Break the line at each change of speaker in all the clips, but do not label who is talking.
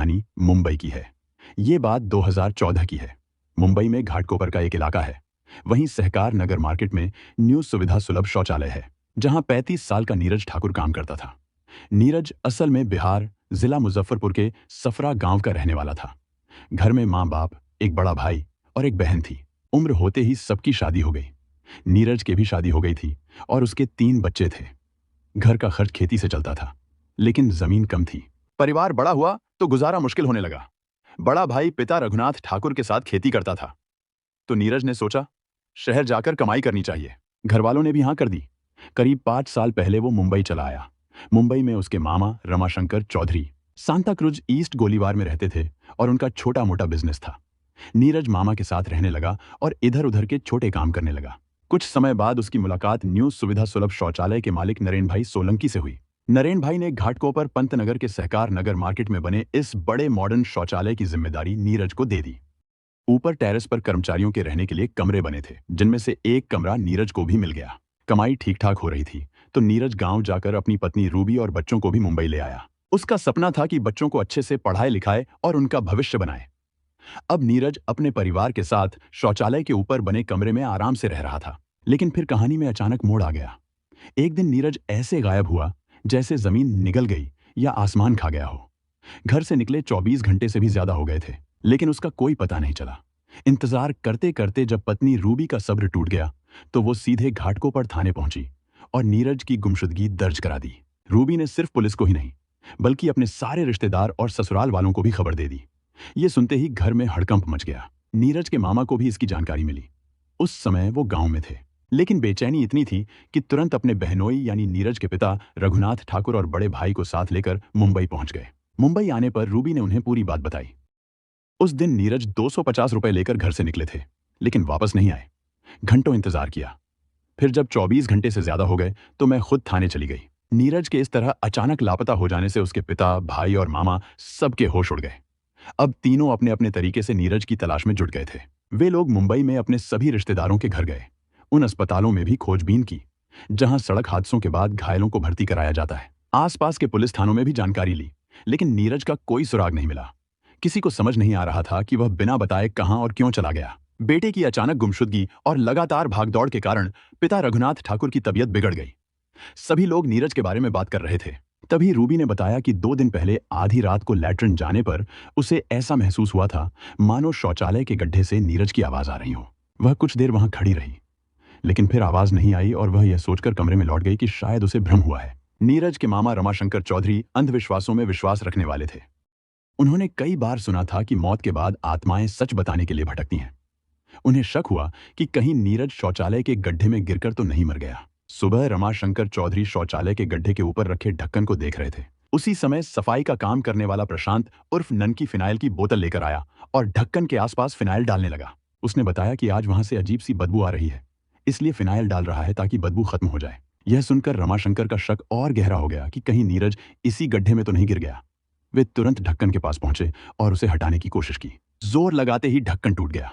कहानी मुंबई की है। ये बात 2014 की है। मुंबई में घाटकोपर का एक इलाका है। वहीं सहकार नगर मार्केट में न्यू सुविधा सुलभ शौचालय है, जहां 35 साल का नीरज ठाकुर काम करता था। नीरज असल में बिहार जिला मुजफ्फरपुर के सफरा गांव का रहने वाला था। घर में माँ बाप, एक बड़ा भाई और एक बहन थी। उम्र होते ही सबकी शादी हो गई। नीरज की भी शादी हो गई थी और उसके 3 बच्चे थे। घर का खर्च खेती से चलता था, लेकिन जमीन कम थी। परिवार बड़ा हुआ तो गुजारा मुश्किल होने लगा। बड़ा भाई पिता रघुनाथ ठाकुर के साथ खेती करता था, तो नीरज ने सोचा शहर जाकर कमाई करनी चाहिए। घर वालों ने भी हाँ कर दी। करीब 5 साल पहले वो मुंबई चला आया। मुंबई में उसके मामा रमाशंकर चौधरी सांता क्रूज ईस्ट गोलीबार में रहते थे और उनका छोटा मोटा बिजनेस था। नीरज मामा के साथ रहने लगा और इधर उधर के छोटे काम करने लगा। कुछ समय बाद उसकी मुलाकात न्यू सुविधा सुलभ शौचालय के मालिक नरेन भाई सोलंकी से हुई। नरेन भाई ने घाटकोपर पंतनगर के सहकार नगर मार्केट में बने इस बड़े मॉडर्न शौचालय की जिम्मेदारी नीरज को दे दी। ऊपर टेरेस पर कर्मचारियों के रहने के लिए कमरे बने थे, जिनमें से एक कमरा नीरज को भी मिल गया। कमाई ठीक ठाक हो रही थी, तो नीरज गांव जाकर अपनी पत्नी रूबी और बच्चों को भी मुंबई ले आया। उसका सपना था कि बच्चों को अच्छे से पढ़ाए लिखाए और उनका भविष्य बनाए। अब नीरज अपने परिवार के साथ शौचालय के ऊपर बने कमरे में आराम से रह रहा था। लेकिन फिर कहानी में अचानक मोड़ आ गया। एक दिन नीरज ऐसे गायब हुआ जैसे जमीन निगल गई या आसमान खा गया हो। घर से निकले 24 घंटे से भी ज्यादा हो गए थे, लेकिन उसका कोई पता नहीं चला। इंतजार करते करते जब पत्नी रूबी का सब्र टूट गया, तो वो सीधे घाटकोपर थाने पहुंची और नीरज की गुमशुदगी दर्ज करा दी। रूबी ने सिर्फ पुलिस को ही नहीं, बल्कि अपने सारे रिश्तेदार और ससुराल वालों को भी खबर दे दी। ये सुनते ही घर में हड़कंप मच गया। नीरज के मामा को भी इसकी जानकारी मिली। उस समय वो गांव में थे, लेकिन बेचैनी इतनी थी कि तुरंत अपने बहनोई यानी नीरज के पिता रघुनाथ ठाकुर और बड़े भाई को साथ लेकर मुंबई पहुंच गए। मुंबई आने पर रूबी ने उन्हें पूरी बात बताई। उस दिन नीरज 250 रुपए लेकर घर से निकले थे, लेकिन वापस नहीं आए। घंटों इंतजार किया। फिर जब 24 घंटे से ज्यादा हो गए तो मैं खुद थाने चली गई। नीरज के इस तरह अचानक लापता हो जाने से उसके पिता, भाई और मामा सबके होश उड़ गए। अब तीनों अपने अपने तरीके से नीरज की तलाश में जुट गए थे। वे लोग मुंबई में अपने सभी रिश्तेदारों के घर गए। उन अस्पतालों में भी खोजबीन की जहां सड़क हादसों के बाद घायलों को भर्ती कराया जाता है। आसपास के पुलिस थानों में भी जानकारी ली, लेकिन नीरज का कोई सुराग नहीं मिला। किसी को समझ नहीं आ रहा था कि वह बिना बताए कहां और क्यों चला गया। बेटे की अचानक गुमशुदगी और लगातार भागदौड़ के कारण पिता रघुनाथ ठाकुर की तबीयत बिगड़ गई। सभी लोग नीरज के बारे में बात कर रहे थे। तभी रूबी ने बताया कि 2 दिन पहले आधी रात को लैट्रिन जाने पर उसे ऐसा महसूस हुआ था मानो शौचालय के गड्ढे से नीरज की आवाज आ रही हो। वह कुछ देर वहां खड़ी रही, लेकिन फिर आवाज नहीं आई और वह यह सोचकर कमरे में लौट गई कि शायद उसे भ्रम हुआ है। नीरज के मामा रमाशंकर चौधरी अंधविश्वासों में विश्वास रखने वाले थे। उन्होंने कई बार सुना था कि मौत के बाद आत्माएं सच बताने के लिए भटकती हैं। उन्हें शक हुआ कि कहीं नीरज शौचालय के गड्ढे में गिरकर तो नहीं मर गया। सुबह रमाशंकर चौधरी शौचालय के गड्ढे के ऊपर रखे ढक्कन को देख रहे थे। उसी समय सफाई का काम करने वाला प्रशांत उर्फ ननकी फिनाइल की बोतल लेकर आया और ढक्कन के आसपास फिनाइल डालने लगा। उसने बताया कि आज वहां से अजीब सी बदबू आ रही है, इसलिए फिनाइल डाल रहा है ताकि बदबू खत्म हो जाए। यह सुनकर रमाशंकर का शक और गहरा हो गया कि कहीं नीरज इसी गड्ढे में तो नहीं गिर गया। वे तुरंत ढक्कन के पास पहुंचे और उसे हटाने की कोशिश की। जोर लगाते ही ढक्कन टूट गया।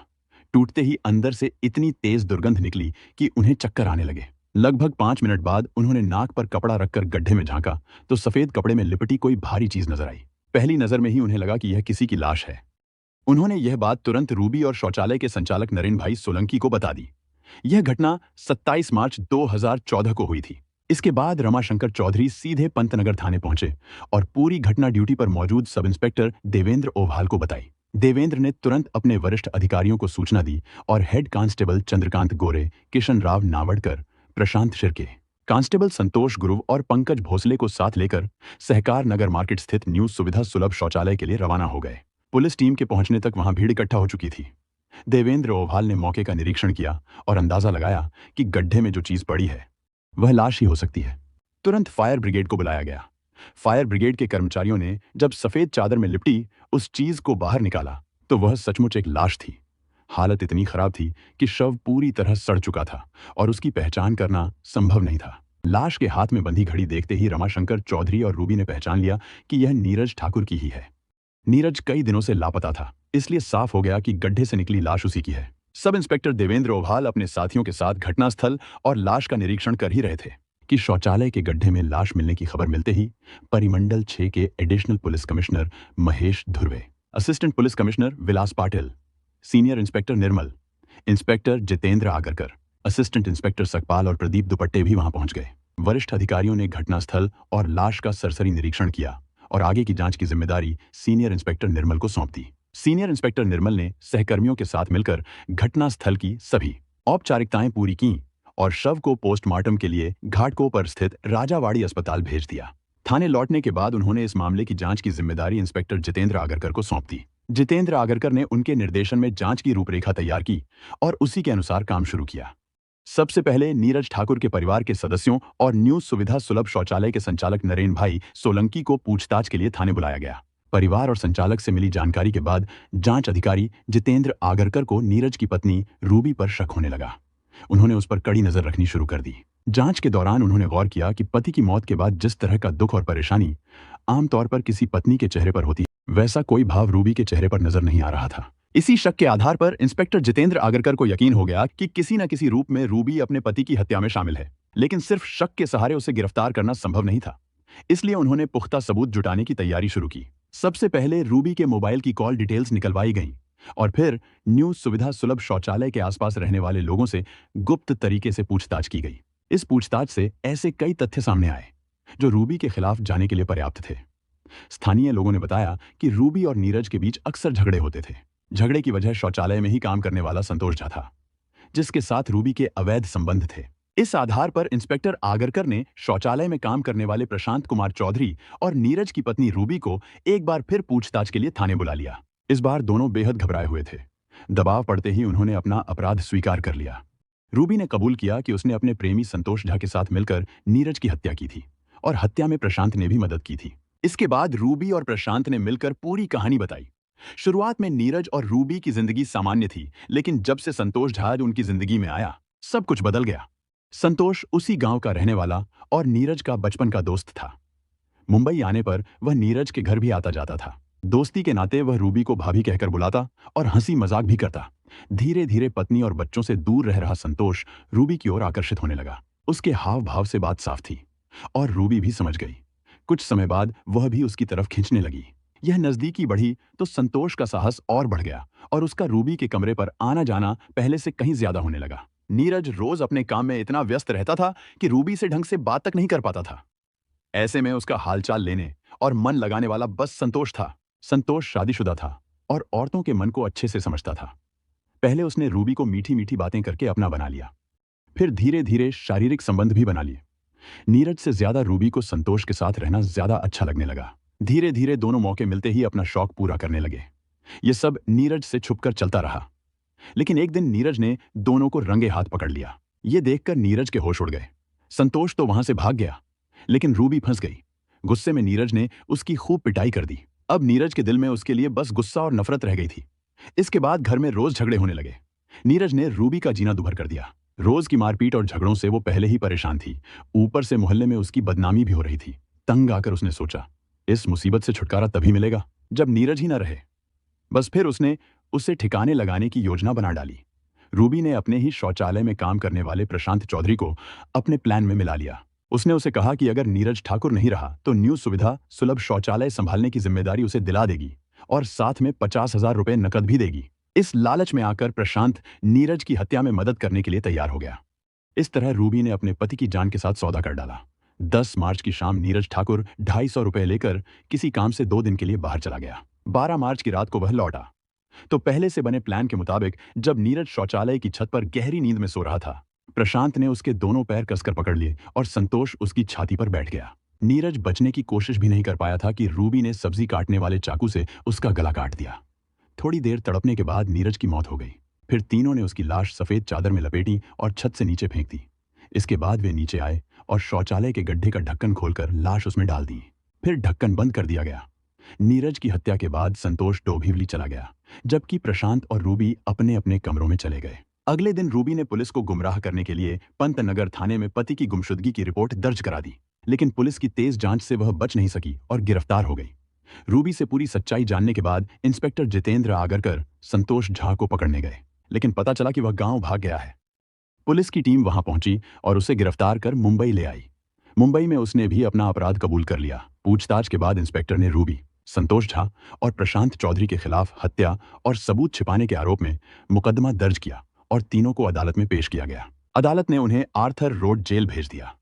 टूटते ही अंदर से इतनी तेज दुर्गंध निकली कि उन्हें चक्कर आने लगे। लगभग 5 मिनट बाद उन्होंने नाक पर कपड़ा रखकर गड्ढे में झांका तो सफेद कपड़े में लिपटी कोई भारी चीज नजर आई। पहली नजर में ही उन्हें लगा कि यह किसी की लाश है। उन्होंने यह बात तुरंत रूबी और शौचालय के संचालक नरेन भाई सोलंकी को बता दी। यह घटना 27 मार्च 2014 को हुई थी। इसके बाद रमाशंकर चौधरी सीधे पंतनगर थाने पहुंचे और पूरी घटना ड्यूटी पर मौजूद सब इंस्पेक्टर देवेंद्र ओभाल को बताई। देवेंद्र ने तुरंत अपने वरिष्ठ अधिकारियों को सूचना दी और हेड कांस्टेबल चंद्रकांत गोरे, किशन राव नावड़कर, प्रशांत शिर्के, कांस्टेबल संतोष गुरुव और पंकज भोसले को साथ लेकर सहकार नगर मार्केट स्थित न्यू सुविधा सुलभ शौचालय के लिए रवाना हो गए। पुलिस टीम के पहुंचने तक वहां भीड़ इकट्ठा हो चुकी थी। देवेंद्र ओभाल ने मौके का निरीक्षण किया और अंदाजा लगाया कि गड्ढे में जो चीज पड़ी है वह लाश ही हो सकती है। तुरंत फायर ब्रिगेड को बुलाया गया। फायर ब्रिगेड के कर्मचारियों ने जब सफेद चादर में लिपटी उस चीज को बाहर निकाला तो वह सचमुच एक लाश थी। हालत इतनी खराब थी कि शव पूरी तरह सड़ चुका था और उसकी पहचान करना संभव नहीं था। लाश के हाथ में बंधी घड़ी देखते ही रमाशंकर चौधरी और रूबी ने पहचान लिया कि यह नीरज ठाकुर की ही है। नीरज कई दिनों से लापता था, इसलिए साफ हो गया कि गड्ढे से निकली लाश उसी की है। सब इंस्पेक्टर देवेंद्र ओभाल अपने साथियों के साथ घटनास्थल और लाश का निरीक्षण कर ही रहे थे कि शौचालय के गड्ढे में लाश मिलने की खबर मिलते ही परिमंडल 6 के additional police commissioner Mahesh Dhurve, assistant police commissioner Vilas Patil, senior inspector Nirmal, inspector Jitendra Agarkar, assistant inspector Sakpal और प्रदीप दुपट्टे भी वहां पहुंच गए। वरिष्ठ अधिकारियों ने घटनास्थल और लाश का सरसरी निरीक्षण किया और आगे की जांच की जिम्मेदारी सीनियर इंस्पेक्टर निर्मल को सौंप दी। सीनियर इंस्पेक्टर निर्मल ने सहकर्मियों के साथ मिलकर घटनास्थल की सभी औपचारिकताएं पूरी की और शव को पोस्टमार्टम के लिए घाटकोपर स्थित राजावाड़ी अस्पताल भेज दिया। थाने लौटने के बाद उन्होंने इस मामले की जांच की जिम्मेदारी इंस्पेक्टर जितेंद्र आगरकर को सौंप दी। जितेंद्र आगरकर ने उनके निर्देशन में जांच की रूपरेखा तैयार की और उसी के अनुसार काम शुरू किया। सबसे पहले नीरज ठाकुर के परिवार के सदस्यों और न्यूज सुविधा सुलभ शौचालय के संचालक नरेन भाई सोलंकी को पूछताछ के लिए थाने बुलाया गया। परिवार और संचालक से मिली जानकारी के बाद जांच अधिकारी जितेंद्र आगरकर को नीरज की पत्नी रूबी पर शक होने लगा। उन्होंने उस पर कड़ी नजर रखनी शुरू कर दी। जांच के दौरान उन्होंने गौर किया कि पति की मौत के बाद जिस तरह का दुख और परेशानी आमतौर पर किसी पत्नी के चेहरे पर होती है, वैसा कोई भाव रूबी के चेहरे पर नजर नहीं आ रहा था। इसी शक के आधार पर इंस्पेक्टर जितेंद्र आगरकर को यकीन हो गया कि किसी न किसी रूप में रूबी अपने पति की हत्या में शामिल है, लेकिन सिर्फ शक के सहारे उसे गिरफ्तार करना संभव नहीं था। इसलिए उन्होंने पुख्ता सबूत जुटाने की तैयारी शुरू की। सबसे पहले रूबी के मोबाइल की कॉल डिटेल्स निकलवाई गईं और फिर न्यूज सुविधा सुलभ शौचालय के आसपास रहने वाले लोगों से गुप्त तरीके से पूछताछ की गई। इस पूछताछ से ऐसे कई तथ्य सामने आए जो रूबी के खिलाफ जाने के लिए पर्याप्त थे। स्थानीय लोगों ने बताया कि रूबी और नीरज के बीच अक्सर झगड़े होते थे। झगड़े की वजह शौचालय में ही काम करने वाला संतोष झा था, जिसके साथ रूबी के अवैध संबंध थे। इस आधार पर इंस्पेक्टर आगरकर ने शौचालय में काम करने वाले प्रशांत कुमार चौधरी और नीरज की पत्नी रूबी को एक बार फिर पूछताछ के लिए थाने बुला लिया। इस बार दोनों बेहद घबराए हुए थे। दबाव पड़ते ही उन्होंने अपना अपराध स्वीकार कर लिया। रूबी ने कबूल किया कि उसने अपने प्रेमी संतोष झा के साथ मिलकर नीरज की हत्या की थी और हत्या में प्रशांत ने भी मदद की थी। इसके बाद रूबी और प्रशांत ने मिलकर पूरी कहानी बताई। शुरुआत में नीरज और रूबी की जिंदगी सामान्य थी, लेकिन जब से संतोष झा उनकी जिंदगी में आया, सब कुछ बदल गया। संतोष उसी गांव का रहने वाला और नीरज का बचपन का दोस्त था। मुंबई आने पर वह नीरज के घर भी आता जाता था। दोस्ती के नाते वह रूबी को भाभी कहकर बुलाता और हंसी मजाक भी करता। धीरे धीरे पत्नी और बच्चों से दूर रह रहा संतोष रूबी की ओर आकर्षित होने लगा। उसके हाव भाव से बात साफ थी और रूबी भी समझ गई। कुछ समय बाद वह भी उसकी तरफ खींचने लगी। यह नजदीकी बढ़ी तो संतोष का साहस और बढ़ गया और उसका रूबी के कमरे पर आना जाना पहले से कहीं ज्यादा होने लगा। नीरज रोज अपने काम में इतना व्यस्त रहता था कि रूबी से ढंग से बात तक नहीं कर पाता था। ऐसे में उसका हालचाल लेने और मन लगाने वाला बस संतोष था। संतोष शादीशुदा था और औरतों के मन को अच्छे से समझता था। पहले उसने रूबी को मीठी मीठी बातें करके अपना बना लिया, फिर धीरे धीरे शारीरिक संबंध भी बना लिए। नीरज से ज्यादा रूबी को संतोष के साथ रहना ज्यादा अच्छा लगने लगा। धीरे धीरे दोनों मौके मिलते ही अपना शौक पूरा करने लगे। ये सब नीरज से छुपकर चलता रहा, लेकिन एक दिन नीरज ने दोनों को रंगे हाथ पकड़ लिया। ये देखकर नीरज के होश उड़ गए। संतोष तो वहां से भाग गया, लेकिन रूबी फंस गई। गुस्से में नीरज ने उसकी खूब पिटाई कर दी। अब नीरज के दिल में उसके लिए बस गुस्सा और नफरत रह गई थी। इसके बाद घर में रोज झगड़े होने लगे। नीरज ने रूबी का जीना दुभर कर दिया। रोज की मारपीट और झगड़ों से वो पहले ही परेशान थी, ऊपर से मोहल्ले में उसकी बदनामी भी हो रही थी। तंग आकर उसने सोचा, इस मुसीबत से छुटकारा तभी मिलेगा जब नीरज ही न रहे। बस फिर उसने उसे ठिकाने लगाने की योजना बना डाली। रूबी ने अपने ही शौचालय में काम करने वाले प्रशांत चौधरी को अपने प्लान में मिला लिया। उसने उसे कहा कि अगर नीरज ठाकुर नहीं रहा तो न्यूज सुविधा सुलभ शौचालय संभालने की जिम्मेदारी उसे दिला देगी और साथ में 50,000 रुपए नकद भी देगी। इस लालच में आकर प्रशांत नीरज की हत्या में मदद करने के लिए तैयार हो गया। इस तरह रूबी ने अपने पति की जान के साथ सौदा कर डाला। 10 मार्च की शाम नीरज ठाकुर 250 रुपए लेकर किसी काम से 2 दिन के लिए बाहर चला गया। 12 मार्च की रात को वह लौटा तो पहले से बने प्लान के मुताबिक जब नीरज शौचालय की छत पर गहरी नींद में सो रहा था, प्रशांत ने उसके दोनों पैर कसकर पकड़ लिए और संतोष उसकी छाती पर बैठ गया। नीरज बचने की कोशिश भी नहीं कर पाया था कि रूबी ने सब्जी काटने वाले चाकू से उसका गला काट दिया। थोड़ी देर तड़पने के बाद नीरज की मौत हो गई। फिर तीनों ने उसकी लाश सफेद चादर में लपेटी और छत से नीचे फेंक दी। इसके बाद वे नीचे आए और शौचालय के गड्ढे का ढक्कन खोलकर लाश उसमें डाल दी। फिर ढक्कन बंद कर दिया गया। नीरज की हत्या के बाद संतोष डोंबिवली चला गया, जबकि प्रशांत और रूबी अपने अपने कमरों में चले गए। अगले दिन रूबी ने पुलिस को गुमराह करने के लिए पंतनगर थाने में पति की गुमशुदगी की रिपोर्ट दर्ज करा दी, लेकिन पुलिस की तेज जांच से वह बच नहीं सकी और गिरफ्तार हो गई। रूबी से पूरी सच्चाई जानने के बाद इंस्पेक्टर जितेंद्र आगरकर संतोष झा को पकड़ने गए, लेकिन पता चला कि वह गांव भाग गया है। पुलिस की टीम वहां पहुंची और उसे गिरफ्तार कर मुंबई ले आई। मुंबई में उसने भी अपना अपराध कबूल कर लिया। पूछताछ के बाद इंस्पेक्टर ने रूबी, संतोष झा और प्रशांत चौधरी के खिलाफ हत्या और सबूत छिपाने के आरोप में मुकदमा दर्ज किया और तीनों को अदालत में पेश किया गया। अदालत ने उन्हें आर्थर रोड जेल भेज दिया।